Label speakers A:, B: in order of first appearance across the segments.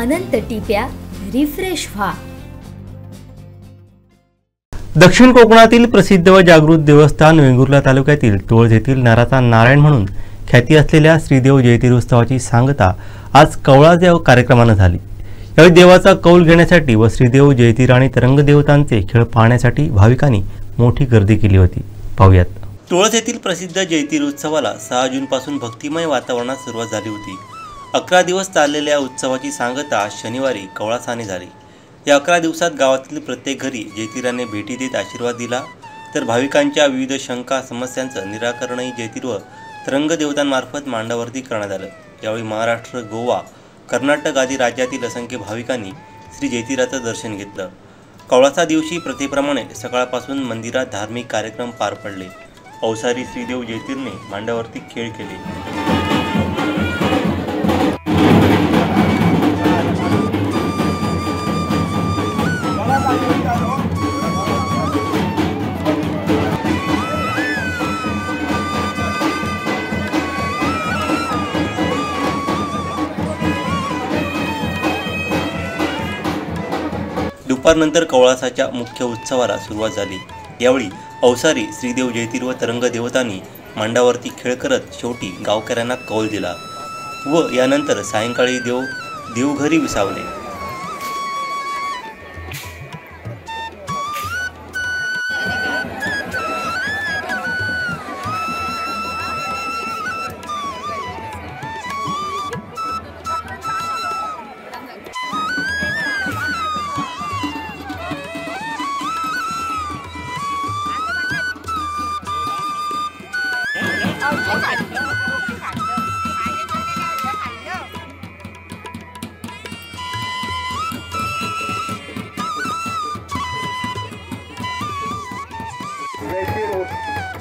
A: अनंत टिप्या refresh व्हा।
B: दक्षिण कोकणातील प्रसिद्ध व जागृत देवस्थान वेंगुर्ला तालुक्यातील तुळज येथील नराचा नारायण म्हणून ख्याती असलेल्या श्रीदेव जयतीर उत्सवाची सांगता आज कवळादेव कार्यक्रमाने झाली। यावेळी देवाचा कौल घेण्यासाठी व श्रीदेव जयतीर आणि तरंग देवतांचे खेळ पाहण्यासाठी भाविकांनी मोठी गर्दी केली होती। पाहूयात। तुळज येथील प्रसिद्ध जयतीर उत्सवाला 6 जूनपासून भक्तिमय वातावरणात सुरुवात झाली होती। 11 दिवस चाललेल्या उत्सवाची सांगता आज शनिवारी कवळासाने झाली। या 11 दिवसात गावातील प्रत्येक घरी जयतीराने भेटी देत आशीर्वाद दिला, तर भाविकांच्या विविध शंका समस्यांचं निराकरणही जयतीर व तरंग देवतांमार्फत मांडावरती करण्यात आलं। यावेळी महाराष्ट्र, गोवा, कर्नाटक आदी राज्यातील असंख्य भाविकांनी श्री जयतीराचं दर्शन घेतलं। कवळासा दिवशी प्रथेप्रमाणे सकाळपासून मंदिरात धार्मिक कार्यक्रम पार पडले। अवसारी श्रीदेव जयतीरने मांडावरती खेळ केले। दुपारनंतर कवळासाच्या मुख्य उत्सवाला सुरुवात झाली। यावेळी अवसारी श्रीदेव जयतीर व तरंग देवतांनी मांडावरती खेळ करत शेवटी गावकऱ्यांना कौल दिला व यानंतर सायंकाळी देवघरी विसावले।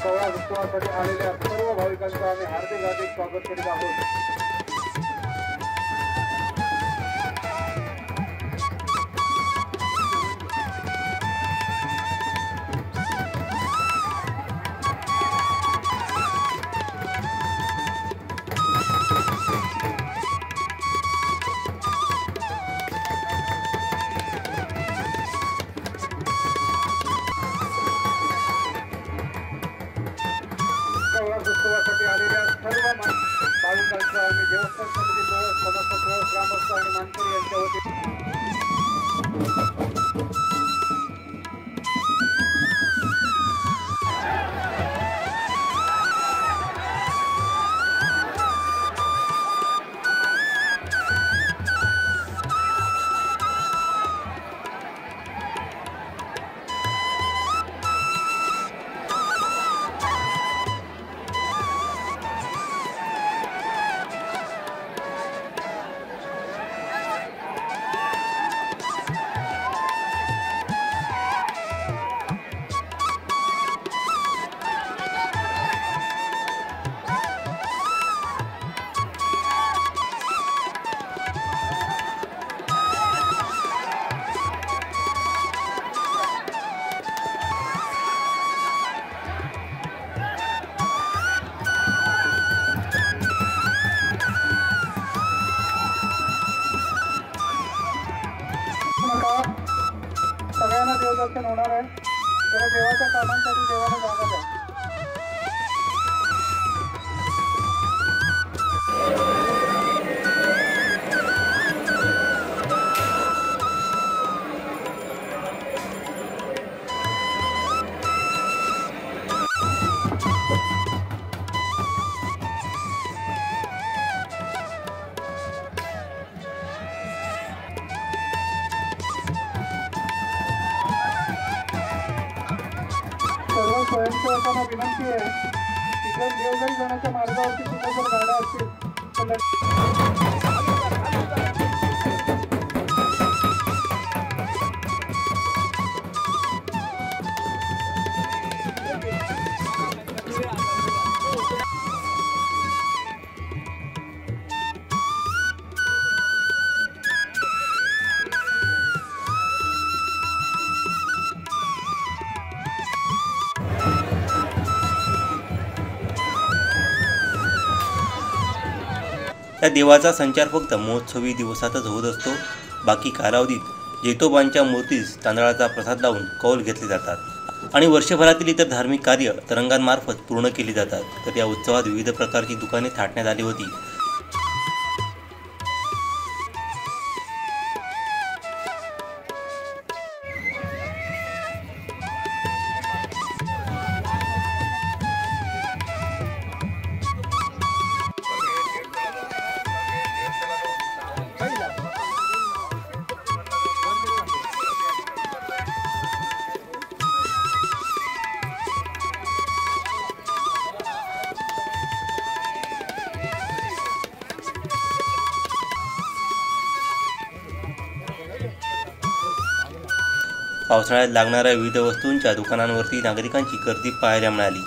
C: कवळा उत्सवासाठी आलेल्या सर्व भाविकांचं आम्ही हार्दिक स्वागत करीत आहोत। उत्सवासाठी आलेल्या सर्व भाविकांचं आम्ही देवस्थान समिती समस्त ग्रामस्थ आणि मानकरी यांच्या वतीने सगळ्यांना देवदर्शन होणार आहे। तेव्हा देवाच्या कामांसाठी देवाला जागा द्या। सर्व स्वयंसेवकांना विनंती आहे की जर देवघरी जाण्याच्या मार्गावरती कुठे जर गाड्या असतील तर
B: या देवाचा संचार फक्त महोत्सवी दिवसातच होत असतो. बाकी कालावधीत जैतोबांच्या मूर्तीस तांदळाचा प्रसाद लावून कौल घेतले जातात आणि वर्षभरातील इतर धार्मिक कार्य तरंगांमार्फत पूर्ण केली जातात. तर या उत्सवात विविध प्रकारची दुकाने थाटण्यात आली होती. पावसाळ्यात लागणाऱ्या विविध वस्तूंच्या दुकानांवरती नागरिकांची गर्दी पाहायला मिळाली.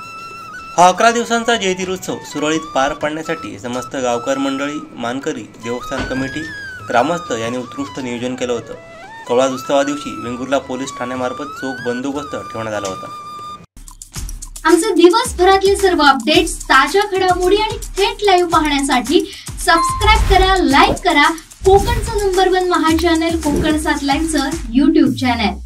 B: हा 11 दिवसांचा जयतीर उत्सव सुरळीत पार पाडण्यासाठी समस्त गावकर मंडळी, मानकरी, देवस्थान कमिटी, ग्रामस्थ यांनी उत्कृष्ट नियोजन केलं होतं. कवळाज उत्सवादिवशी वेंगुर्ला पोलीस ठाण्यामार्फत चोख बंदोबस्त ठेवण्यात आला होता.
A: आमचे दिवसभरातले सर्व अपडेट्स, ताज्या घडामोडी आणि थेट लाईव्ह पाहण्यासाठी सबस्क्राईब करा, लाईक करा कोकणचं नंबर 1 महा चॅनल कोकण 7 लाईव्हचं YouTube चॅनल.